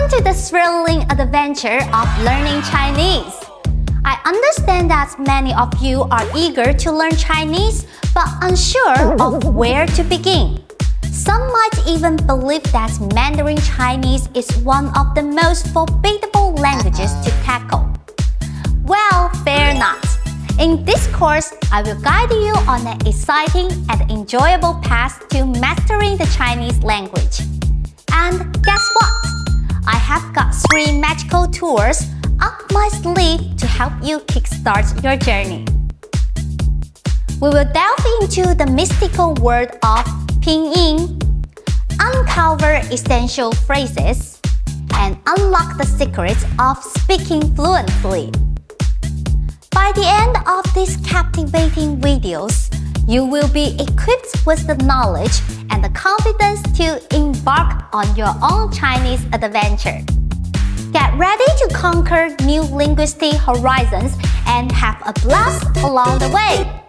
Welcome to the thrilling adventure of learning Chinese. I understand that many of you are eager to learn Chinese but unsure of where to begin. Some might even believe that Mandarin Chinese is one of the most formidable languages to tackle. Well, fear not. In this course, I will guide you on an exciting and enjoyable path to mastering the Chinese language. And guess what? I have got 3 magical tools up my sleeve to help you kickstart your journey. We will delve into the mystical world of Pinyin, uncover essential phrases, and unlock the secrets of speaking fluently. By the end of these captivating videos, you will be equipped with the knowledge and the confidence to embark on your own Chinese adventure. Get ready to conquer new linguistic horizons and have a blast along the way!